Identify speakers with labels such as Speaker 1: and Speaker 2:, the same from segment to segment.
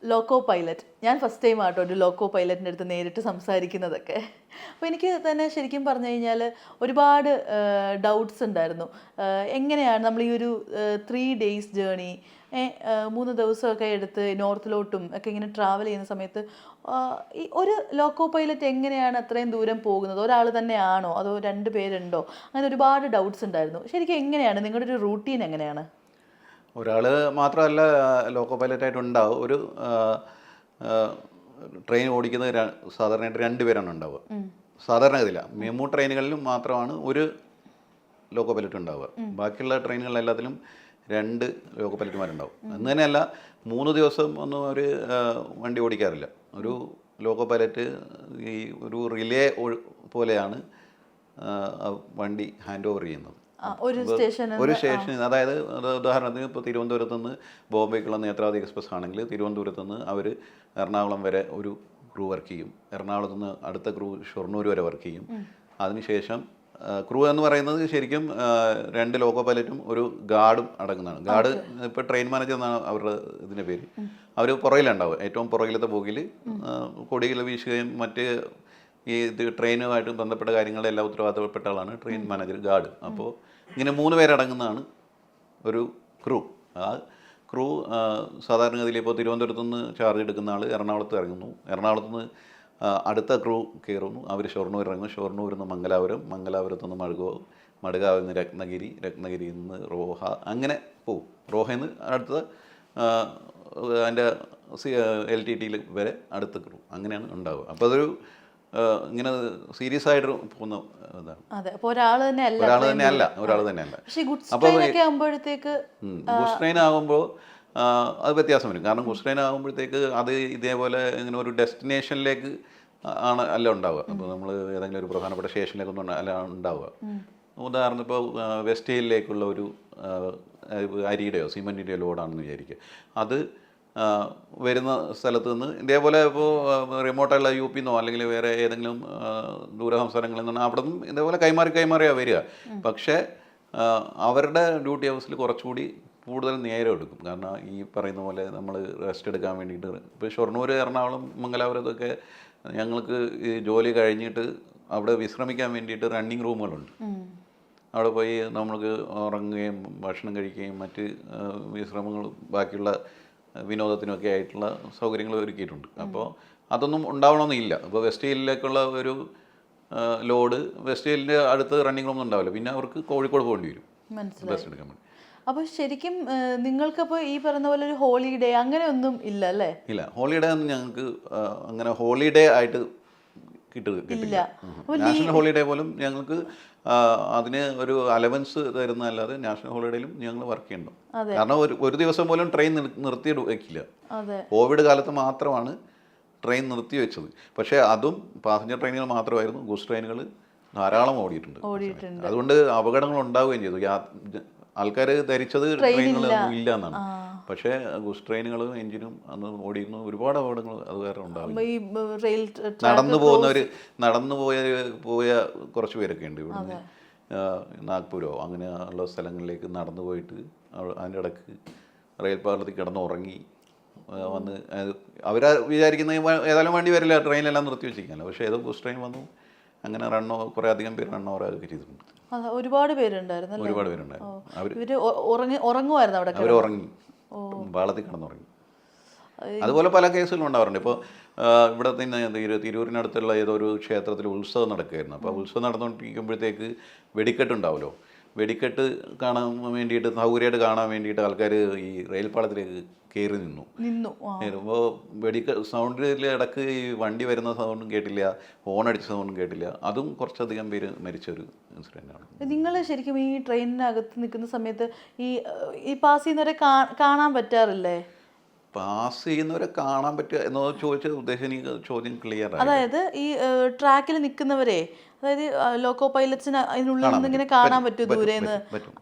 Speaker 1: Loco pilot. ഞാൻ first time ആട്ടോ ഒരു ലോക്കോ പൈലറ്റിൻ്റെ അടുത്ത് നേരിട്ട് സംസാരിക്കുന്നതൊക്കെ. അപ്പോൾ എനിക്ക് തന്നെ ശരിക്കും പറഞ്ഞു കഴിഞ്ഞാൽ ഒരുപാട് ഡൗട്ട്സ് ഉണ്ടായിരുന്നു. എങ്ങനെയാണ് നമ്മൾ ഈ ഒരു 3 days ജേണി 3 ദിവസമൊക്കെ എടുത്ത് നോർത്തിലോട്ടും ഒക്കെ ഇങ്ങനെ ട്രാവൽ ചെയ്യുന്ന സമയത്ത് ഈ ഒരു ലോക്കോ പൈലറ്റ് എങ്ങനെയാണ് അത്രയും ദൂരം പോകുന്നത്? ഒരാൾ തന്നെയാണോ അതോ 2 പേരുണ്ടോ? അങ്ങനെ ഒരുപാട് ഡൗട്ട്സ് ഉണ്ടായിരുന്നു. ശരിക്കും എങ്ങനെയാണ് നിങ്ങളുടെ ഒരു റൂട്ടീൻ എങ്ങനെയാണ്?
Speaker 2: ഒരാൾ മാത്രമല്ല ലോക്കോ പൈലറ്റായിട്ട് ഉണ്ടാവും. ഒരു ട്രെയിൻ ഓടിക്കുന്നത് സാധാരണയായിട്ട് 2 പേരാണ് ഉണ്ടാവുക. സാധാരണഗതിയില്ല മെമു ട്രെയിനുകളിലും മാത്രമാണ് ഒരു ലോക്കോ പൈലറ്റ് ഉണ്ടാവുക. ബാക്കിയുള്ള ട്രെയിനുകളിലെല്ലാത്തിലും 2 ലോക്കോ പൈലറ്റുമാരുണ്ടാവും. എന്ന് തന്നെയല്ല 3 ദിവസം ഒന്നും ഒരു വണ്ടി ഓടിക്കാറില്ല. ഒരു ലോക്കോ പൈലറ്റ് ഈ ഒരു റിലേ പോലെയാണ് വണ്ടി ഹാൻഡ് ഓവർ ചെയ്യുന്നത്.
Speaker 1: ഒരു
Speaker 2: സ്റ്റേഷൻ, അതായത് ഉദാഹരണത്തിന് ഇപ്പോൾ തിരുവനന്തപുരത്ത് നിന്ന് ബോംബെക്കുള്ള നേത്രാവതി എക്സ്പ്രസ് ആണെങ്കിൽ തിരുവനന്തപുരത്ത് നിന്ന് അവർ എറണാകുളം വരെ ഒരു ക്രൂ വർക്ക് ചെയ്യും. എറണാകുളത്ത് നിന്ന് അടുത്ത ക്രൂ ഷൊർണൂർ വരെ വർക്ക് ചെയ്യും. അതിനുശേഷം ക്രൂ എന്ന് പറയുന്നത് ശരിക്കും 2 ലോക്കോ പൈലറ്റും ഒരു ഗാർഡും അടങ്ങുന്നതാണ്. ഗാർഡ് ഇപ്പോൾ ട്രെയിൻ മാനേജർ എന്നാണ് അവരുടെ ഇതിൻ്റെ പേര്. അവർ പുറകിലുണ്ടാവും. ഏറ്റവും പുറകിലത്തെ ബോഗിൽ കൊടികൾ വീശുകയും മറ്റ് ഈ ഇത് ട്രെയിനുമായിട്ട് ബന്ധപ്പെട്ട കാര്യങ്ങളെല്ലാം ഉത്തരവാദിത്തപ്പെട്ട ആളാണ് ട്രെയിൻ മാനേജർ, ഗാർഡ്. അപ്പോൾ ഇങ്ങനെ 3 പേരടങ്ങുന്നതാണ് ഒരു ക്രൂ. ആ ക്രൂ സാധാരണഗതിയിൽ ഇപ്പോൾ തിരുവനന്തപുരത്ത് നിന്ന് ചാർജ് എടുക്കുന്ന ആൾ എറണാകുളത്ത് ഇറങ്ങുന്നു. എറണാകുളത്ത് നിന്ന് അടുത്ത ക്രൂ കയറുന്നു. അവർ ഷൊർണൂർ ഇറങ്ങും. ഷൊർണൂരിൽ നിന്ന് മംഗലാപുരം, മംഗലാപുരത്ത് നിന്ന് മടുകാവിൽ നിന്ന് രത്നഗിരി, രത്നഗിരിയിൽ നിന്ന് റോഹ, അങ്ങനെ പോവും. റോഹയിൽ നിന്ന് അടുത്ത അതിൻ്റെ LTTയിൽ വരെ അടുത്ത ക്രൂ, അങ്ങനെയാണ് ഉണ്ടാവുക. അപ്പോൾ അതൊരു ഇങ്ങനെ സീരിയസ് ആയിട്ട് പോകുന്ന ഇതാണ്.
Speaker 1: ഒരാൾ
Speaker 2: തന്നെയല്ല. അപ്പോൾ ഗുഡ്സ് ട്രെയിൻ ആകുമ്പോൾ അത് വ്യത്യാസം വരും. കാരണം ഗുഡ്സ് ട്രെയിൻ ആകുമ്പോഴത്തേക്ക് അത് ഇതേപോലെ ഇങ്ങനെ ഒരു ഡെസ്റ്റിനേഷനിലേക്ക് അല്ല ഉണ്ടാവുക. അപ്പോൾ നമ്മൾ ഏതെങ്കിലും ഒരു പ്രധാനപ്പെട്ട സ്റ്റേഷനിലേക്കൊന്നും അല്ല ഉണ്ടാവുക. ഉദാഹരണം ഇപ്പോൾ വെസ്റ്റ് ഹില്ലിലേക്കുള്ള ഒരു അരിയുടെയോ സിമൻറ്റിൻ്റെയോ ലോഡാണെന്ന് വിചാരിക്കുക. അത് വരുന്ന സ്ഥലത്ത് നിന്ന് ഇതേപോലെ ഇപ്പോൾ റിമോട്ടുള്ള UP എന്നോ അല്ലെങ്കിൽ വേറെ ഏതെങ്കിലും ദൂര സംസ്ഥാനങ്ങളിൽ നിന്നാണ് അവിടെ നിന്നും ഇതേപോലെ കൈമാറിയാണ് വരിക. പക്ഷേ അവരുടെ ഡ്യൂട്ടി ഹൗസിൽ കുറച്ചുകൂടി കൂടുതൽ നേരം എടുക്കും. കാരണം ഈ പറയുന്ന പോലെ നമ്മൾ റെസ്റ്റ് എടുക്കാൻ വേണ്ടിയിട്ട് ഇപ്പോൾ ഷൊർണൂർ, എറണാകുളം, മംഗലാപുരത്തൊക്കെ ഞങ്ങൾക്ക് ഈ ജോലി കഴിഞ്ഞിട്ട് അവിടെ വിശ്രമിക്കാൻ വേണ്ടിയിട്ട് റണ്ണിങ് റൂമുകളുണ്ട്. അവിടെ പോയി നമുക്ക് ഉറങ്ങുകയും ഭക്ഷണം കഴിക്കുകയും മറ്റ് വിശ്രമങ്ങൾ ബാക്കിയുള്ള വിനോദത്തിനൊക്കെ ആയിട്ടുള്ള സൗകര്യങ്ങൾ ഒരുക്കിയിട്ടുണ്ട്. അപ്പോൾ അതൊന്നും ഉണ്ടാവണമെന്നില്ല. ഇപ്പോൾ വെസ്റ്റ് ഹില്ലിലേക്കുള്ള ഒരു ലോഡ് വെസ്റ്റ് ഹില്ലിൻ്റെ അടുത്ത് റണ്ണിങ് റൂമൊന്നും ഉണ്ടാവില്ല. പിന്നെ അവർക്ക് കോഴിക്കോട് പോകേണ്ടി വരും റെസ്റ്റ് എടുക്കാൻ വേണ്ടി.
Speaker 1: അപ്പോൾ ശരിക്കും നിങ്ങൾക്കപ്പോൾ ഈ പറയുന്ന പോലെ ഒരു ഹോളിഡേ അങ്ങനെയൊന്നും ഇല്ല അല്ലേ?
Speaker 2: ഇല്ല, ഹോളിഡേ ഒന്നും ഞങ്ങൾക്ക് അങ്ങനെ ഹോളിഡേ ആയിട്ട് കിട്ടില്ല. നാഷണൽ ഹോളിഡേ പോലും ഞങ്ങൾക്ക് അതിന് ഒരു അലവൻസ് തരുന്നതല്ലാതെ നാഷണൽ ഹോളിഡേയിലും ഞങ്ങൾ വർക്ക് ചെയ്യണം. കാരണം ഒരു ദിവസം പോലും ട്രെയിൻ നിർത്തി വെക്കില്ല. കോവിഡ് കാലത്ത് മാത്രമാണ് ട്രെയിൻ നിർത്തി വെച്ചത്. പക്ഷേ അതും പാസഞ്ചർ ട്രെയിനുകൾ മാത്രമായിരുന്നു. ഗുഡ്സ് ട്രെയിനുകൾ ധാരാളം ഓടിയിട്ടുണ്ട്. അതുകൊണ്ട് അപകടങ്ങൾ ഉണ്ടാവുകയും ചെയ്തു. ആൾക്കാർ ധരിച്ചത് ട്രെയിനുകളൊന്നും ഇല്ല എന്നാണ്. പക്ഷേ ഗുഡ്സ് ട്രെയിനുകളും എഞ്ചിനും അന്ന് ഓടിയിരുന്നു. ഒരുപാട് അപകടങ്ങൾ അത് വേറെ ഉണ്ടാവും. നടന്നു പോയ കുറച്ച് പേരൊക്കെ ഉണ്ട്. ഇവിടുന്ന് നാഗ്പൂരോ അങ്ങനെ ഉള്ള സ്ഥലങ്ങളിലേക്ക് നടന്നു പോയിട്ട് അതിൻ്റെ ഇടയ്ക്ക് റെയിൽ പാളത്തിൽ കിടന്നുറങ്ങി വന്ന് അവർ വിചാരിക്കുന്ന ഏതായാലും വണ്ടി വരില്ല, ട്രെയിനെല്ലാം നിർത്തി വെച്ചിരിക്കാനല്ലോ. പക്ഷേ ഏതോ ഗുഡ്സ് ട്രെയിൻ വന്നു. അങ്ങനെ കുറേ അധികം പേര് റണ്ണോവറൊക്കെ ചെയ്തിട്ടുണ്ട്.
Speaker 1: ഒരുപാട് പേരുണ്ടായിരുന്നു.
Speaker 2: അവർ ഉറങ്ങി, പാളത്തിൽ കിടന്നുറങ്ങി. അതുപോലെ പല കേസുകളും ഉണ്ടാവാറുണ്ട്. ഇപ്പോൾ ഇവിടെ തന്നെ തിരൂരിനടുത്തുള്ള ഏതോ ഒരു ക്ഷേത്രത്തിൽ ഉത്സവം നടക്കുകയായിരുന്നു. അപ്പോൾ ഉത്സവം നടന്നുകൊണ്ടിരിക്കുമ്പോഴത്തേക്ക് വെടിക്കെട്ടുണ്ടാവുമല്ലോ. വെടിക്കെട്ട് കാണാൻ വേണ്ടിയിട്ട്, സൗകര്യമായിട്ട് കാണാൻ വേണ്ടിയിട്ട് ആൾക്കാർ ഈ റെയിൽ പാളത്തിലേക്ക് കയറി നിന്നു. അപ്പോൾ സൗണ്ടിൽ ഇടക്ക് ഈ വണ്ടി വരുന്ന സൗണ്ടും കേട്ടില്ല, ഹോൺ അടിച്ച സൗണ്ടും കേട്ടില്ല. അതും കുറച്ചധികം പേര് മരിച്ചൊരു ഇൻസിഡൻ്റാണ്.
Speaker 1: നിങ്ങൾ ശരിക്കും ഈ ട്രെയിനിനകത്ത് നിൽക്കുന്ന സമയത്ത് ഈ പാസ് ചെയ്യുന്നവരെ കാണാൻ പറ്റാറില്ലേ?
Speaker 2: പാസ് ചെയ്യുന്നവരെ കാണാൻ പറ്റുക എന്നോ ചോദിച്ച ഉദ്ദേശം എനിക്ക് ചോദ്യം ക്ലിയർ ആയി.
Speaker 1: അതായത് ഈ ട്രാക്കിൽ നിൽക്കുന്നവരെ, അതായത് ലോക്കോ പൈലറ്റ്സിന് അതിനുള്ളിൽ നിന്ന് ഇങ്ങനെ കാണാൻ പറ്റും ദൂരെന്ന്?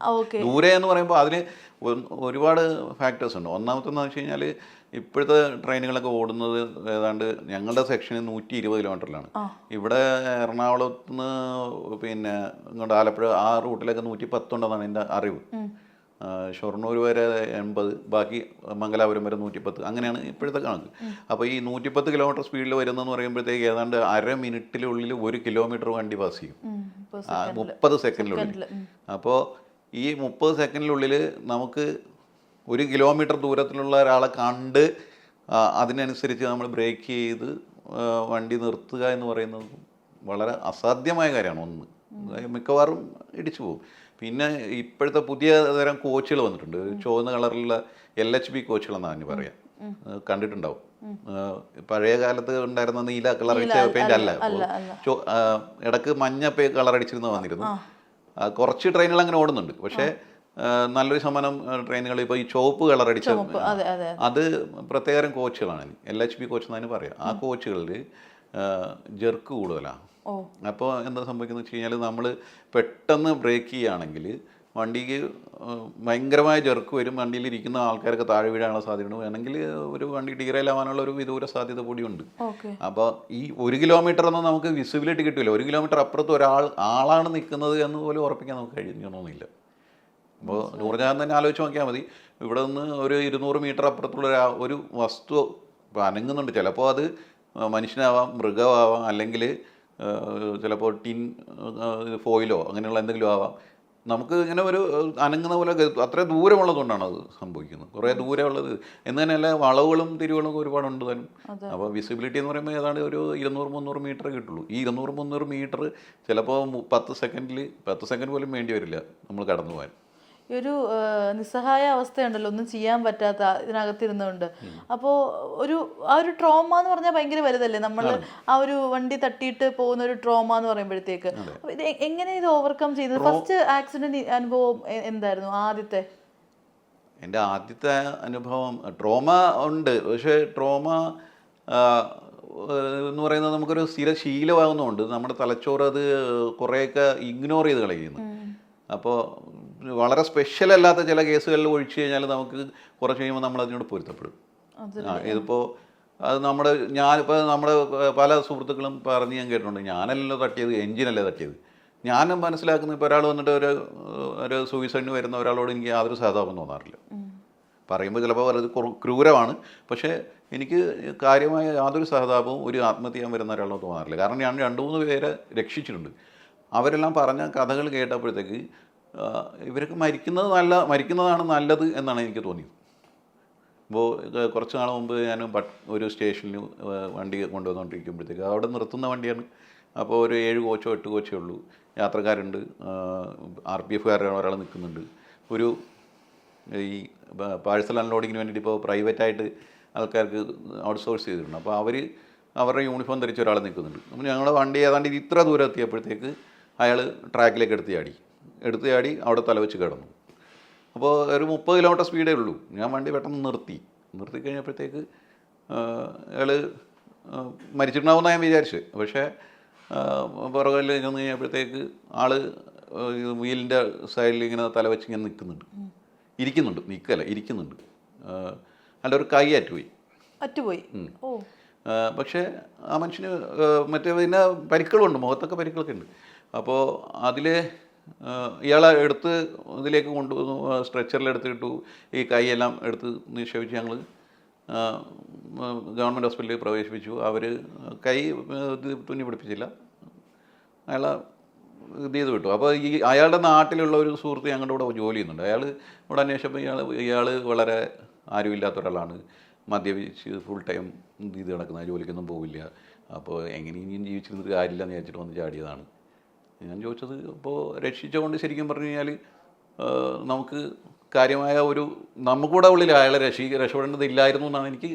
Speaker 2: ദൂരെ എന്ന് പറയുമ്പോൾ അതിന് ഒരുപാട് ഫാക്ടേഴ്സ് ഉണ്ട്. ഒന്നാമത്തെന്ന് വെച്ച് കഴിഞ്ഞാൽ ഇപ്പോഴത്തെ ട്രെയിനുകളൊക്കെ ഓടുന്നത് ഏതാണ്ട് ഞങ്ങളുടെ സെക്ഷന് 120 കിലോമീറ്ററിലാണ്. ഇവിടെ എറണാകുളത്ത് നിന്ന് പിന്നെ ഇങ്ങോട്ട് ആലപ്പുഴ ആ റൂട്ടിലൊക്കെ 110 ഉണ്ടെന്നാണ് എൻ്റെ അറിവ്. ഷൊർണൂർ വരെ 80, ബാക്കി മംഗലാപുരം വരെ 110, അങ്ങനെയാണ് ഇപ്പോഴത്തെ കണക്ക്. അപ്പോൾ ഈ 110 കിലോമീറ്റർ സ്പീഡിൽ വരുന്നതെന്ന് പറയുമ്പോഴത്തേക്ക് ഏതാണ്ട് 1/2 മിനിറ്റിനുള്ളിൽ 1 കിലോമീറ്റർ വണ്ടി പാസ് ചെയ്യും, 30 സെക്കൻഡിനുള്ളിൽ. അപ്പോൾ ഈ 30 സെക്കൻഡിനുള്ളിൽ നമുക്ക് 1 കിലോമീറ്റർ ദൂരത്തിലുള്ള ഒരാളെ കണ്ട് അതിനനുസരിച്ച് നമ്മൾ ബ്രേക്ക് ചെയ്ത് വണ്ടി നിർത്തുക എന്ന് പറയുന്നത് വളരെ അസാധ്യമായ കാര്യമാണ്. ഒന്ന്, മിക്കവാറും ഇടിച്ചു പോകും. പിന്നെ ഇപ്പോഴത്തെ പുതിയ തരം കോച്ചുകൾ വന്നിട്ടുണ്ട്, ചുവന്ന കളറിലുള്ള LHB കോച്ചുകളെന്നാണ് പറയാം, കണ്ടിട്ടുണ്ടാവും. പഴയ കാലത്ത് ഉണ്ടായിരുന്ന നീല കളർ അടിച്ച പെയിന്റ് അല്ല, ഇടക്ക് മഞ്ഞ കളർ അടിച്ചിരുന്ന വന്നിരുന്നു. കുറച്ച് ട്രെയിനുകൾ അങ്ങനെ ഓടുന്നുണ്ട്, പക്ഷേ നല്ലൊരു ശതമാനം ട്രെയിനുകൾ ഇപ്പോൾ ഈ ചുവപ്പ് കളർ അടിച്ച അത് പ്രത്യേകം കോച്ചുകളാണ്, LHB കോച്ച് എന്നാണ് പറയാം. ആ കോച്ചുകളിൽ ജെർക്ക് കൂടുതലാണ്. അപ്പോൾ എന്താ സംഭവിക്കുന്നത് വെച്ച് കഴിഞ്ഞാൽ നമ്മൾ പെട്ടെന്ന് ബ്രേക്ക് ചെയ്യുകയാണെങ്കിൽ വണ്ടിക്ക് ഭയങ്കരമായ ജെർക്ക് വരും, വണ്ടിയിൽ ഇരിക്കുന്ന ആൾക്കാരൊക്കെ താഴെ വീഴാനുള്ള സാധ്യതയുണ്ട്, വേണമെങ്കിൽ ഒരു വണ്ടി ഡീറെയിലാവാനുള്ള ഒരു വിദൂര സാധ്യത കൂടിയുണ്ട്. അപ്പോൾ ഈ 1 കിലോമീറ്റർ ഒന്നും നമുക്ക് വിസിബിലിറ്റി കിട്ടില്ല. 1 കിലോമീറ്റർ അപ്പുറത്ത് ആളാണ് നിൽക്കുന്നത് എന്ന് പോലും ഉറപ്പിക്കാൻ നമുക്ക് കഴിയണമെന്നില്ല. അപ്പോൾ നൂറുജാൻ തന്നെ ആലോചിച്ച് നോക്കിയാൽ മതി, ഇവിടെ നിന്ന് ഒരു 200 മീറ്റർ അപ്പുറത്തുള്ള ഒരു വസ്തു ഇപ്പോൾ അനങ്ങുന്നുണ്ട്. ചിലപ്പോൾ അത് മനുഷ്യനാവാം, മൃഗമാവാം, അല്ലെങ്കിൽ ചിലപ്പോൾ ടിൻ ഫോയിലോ അങ്ങനെയുള്ള എന്തെങ്കിലും ആവാം. നമുക്ക് ഇങ്ങനെ ഒരു അനങ്ങുന്ന പോലെ അത്ര ദൂരമുള്ളതുകൊണ്ടാണ് അത് സംഭവിക്കുന്നത്, കുറേ ദൂരമുള്ളത് എന്ന് തന്നെയല്ല. വളവുകളും തിരിവുകളും ഒരുപാടുണ്ട് താനും. അപ്പോൾ വിസിബിലിറ്റി എന്ന് പറയുമ്പോൾ ഏതാണ്ട് ഒരു 200-300 മീറ്റർ കിട്ടുള്ളൂ. ഈ 200-300 മീറ്റർ ചിലപ്പോൾ 10 സെക്കൻഡ് പോലും വേണ്ടി വരില്ല നമ്മൾ കടന്നു പോകാൻ.
Speaker 1: ഈ ഒരു നിസ്സഹായ അവസ്ഥയുണ്ടല്ലോ, ഒന്നും ചെയ്യാൻ പറ്റാത്ത ഇതിനകത്തിരുന്നുകൊണ്ട്. അപ്പോൾ ആ ഒരു ട്രോമ എന്ന് പറഞ്ഞാൽ ഭയങ്കര വലുതല്ലേ, നമ്മൾ ആ ഒരു വണ്ടി തട്ടിയിട്ട് പോകുന്ന ഒരു ട്രോമ എന്ന് പറയുമ്പോഴത്തേക്ക്. അപ്പോൾ ഇത് എങ്ങനെ ഇത് ഓവർകം ചെയ്തത്? ഫസ്റ്റ് ആക്സിഡന്റ് അനുഭവം എന്തായിരുന്നു ആദ്യത്തെ?
Speaker 2: എൻ്റെ ആദ്യത്തെ അനുഭവം ട്രോമ ഉണ്ട്, പക്ഷേ ട്രോമ എന്ന് പറയുന്നത് നമുക്കൊരു ശീലമാകുന്നതുകൊണ്ട് നമ്മുടെ തലച്ചോറ് അത് കുറേയൊക്കെ ഇഗ്നോർ ചെയ്ത് കളയുന്നു. അപ്പോൾ വളരെ സ്പെഷ്യൽ അല്ലാത്ത ചില കേസുകളിൽ ഒഴിച്ചു കഴിഞ്ഞാൽ നമുക്ക് കുറച്ച് കഴിയുമ്പോൾ നമ്മൾ അതിനോട് പൊരുത്തപ്പെടും. ഇതിപ്പോൾ അത് ഞാനിപ്പോൾ നമ്മുടെ പല സുഹൃത്തുക്കളും പറഞ്ഞ് ഞാൻ കേട്ടിട്ടുണ്ട്, ഞാനല്ലല്ലോ തട്ടിയത്, എൻജിനല്ലേ തട്ടിയത്. ഞാനും മനസ്സിലാക്കുന്നത് ഇപ്പോൾ ഒരാൾ വന്നിട്ട് ഒരു സൂയിസൈഡിന് വരുന്ന ഒരാളോട് എനിക്ക് യാതൊരു സഹതാപം തോന്നാറില്ല. പറയുമ്പോൾ ചിലപ്പോൾ അത് ക്രൂരമാണ്, പക്ഷേ എനിക്ക് കാര്യമായ യാതൊരു സഹതാപവും ഒരു ആത്മഹത്യ ചെയ്യാൻ വരുന്ന ഒരാളോട് തോന്നാറില്ല. കാരണം ഞാൻ 2-3 പേരെ രക്ഷിച്ചിട്ടുണ്ട്. അവരെല്ലാം പറഞ്ഞ കഥകൾ കേട്ടപ്പോഴത്തേക്ക് ഇവർക്ക് മരിക്കുന്നതാണ് നല്ലത് എന്നാണ് എനിക്ക് തോന്നിയത്. ഇപ്പോൾ കുറച്ച് നാൾ മുമ്പ് ഞാൻ ഒരു സ്റ്റേഷനിൽ വണ്ടി കൊണ്ടുവന്നുകൊണ്ടിരിക്കുമ്പോഴത്തേക്ക് അവിടെ നിർത്തുന്ന വണ്ടിയാണ്. അപ്പോൾ ഒരു 7 കോച്ചോ 8 കോച്ചേ ഉള്ളൂ, യാത്രക്കാരുണ്ട്, RPF ഒരാൾ നിൽക്കുന്നുണ്ട്. ഈ പാഴ്സൽ അൺലോഡിങ്ങിന് വേണ്ടിയിട്ട് ഇപ്പോൾ പ്രൈവറ്റായിട്ട് ആൾക്കാർക്ക് ഔട്ട്സോഴ്സ് ചെയ്തിട്ടുണ്ട്. അപ്പോൾ അവരുടെ യൂണിഫോം ധരിച്ച ഒരാൾ നിൽക്കുന്നുണ്ട്. അപ്പോൾ ഞങ്ങളുടെ വണ്ടി ഏതാണ്ട് ഇത്ര ദൂരം എത്തിയപ്പോഴത്തേക്ക് അയാൾ ട്രാക്കിലേക്ക് എടുത്ത് ചാടി അവിടെ തലവെച്ച് കിടന്നു. അപ്പോൾ ഒരു 30 കിലോമീറ്റർ സ്പീഡേ ഉള്ളൂ. ഞാൻ വണ്ടി പെട്ടെന്ന് നിർത്തി കഴിഞ്ഞപ്പോഴത്തേക്ക് അയാൾ മരിച്ചിട്ടുണ്ടാവുമെന്ന് ഞാൻ വിചാരിച്ചു. പക്ഷേ പുറകിൽ ചെന്ന് കഴിഞ്ഞപ്പോഴത്തേക്ക് ആൾ വീലിൻ്റെ സൈഡിൽ ഇങ്ങനെ തലവെച്ച് ഇങ്ങനെ ഇരിക്കുന്നുണ്ട്. അയാളുടെ ഒരു കൈ അറ്റുപോയി. പക്ഷേ ആ മനുഷ്യന് പിന്നെ പരിക്കുകളുണ്ട്, മുഖത്തൊക്കെ പരിക്കുകളൊക്കെ ഉണ്ട്. അപ്പോൾ ഇയാളെ എടുത്ത് ഇതിലേക്ക് കൊണ്ടുവന്നു, സ്ട്രെച്ചറിലെടുത്തിട്ടു. ഈ കൈയെല്ലാം എടുത്ത് നിക്ഷേപിച്ച് ഞങ്ങൾ ഗവൺമെൻറ് ഹോസ്പിറ്റലിൽ പ്രവേശിപ്പിച്ചു. അവർ കൈ തുന്നി പിടിപ്പിച്ചില്ല, അയാളെ ഇത് ചെയ്ത് വിട്ടു. അപ്പോൾ അയാളുടെ നാട്ടിലുള്ള ഒരു സുഹൃത്ത് ഞങ്ങളുടെ കൂടെ ജോലി ചെയ്യുന്നുണ്ട്. അയാൾ ഇവിടെ അന്വേഷിച്ചപ്പോൾ ഇയാൾ വളരെ ആരുമില്ലാത്ത ഒരാളാണ്, മദ്യപിച്ച് ഫുൾ ടൈം ഇത് കിടക്കുന്ന, ജോലിക്കൊന്നും പോവില്ല. അപ്പോൾ എങ്ങനെ ഇനിയും ജീവിച്ചിരുന്നിട്ട് കാര്യമില്ല എന്ന് വിചാരിച്ചിട്ട് വന്ന് ചാടിയതാണ്. ഞാൻ ചോദിച്ചത്, ഇപ്പോൾ രക്ഷിച്ചുകൊണ്ട് ശരിക്കും പറഞ്ഞു കഴിഞ്ഞാൽ നമുക്ക് കാര്യമായ നമുക്കൂടെ ഉള്ളിൽ അയാളെ രക്ഷപ്പെടേണ്ടതില്ലായിരുന്നു എന്നാണ് എനിക്ക്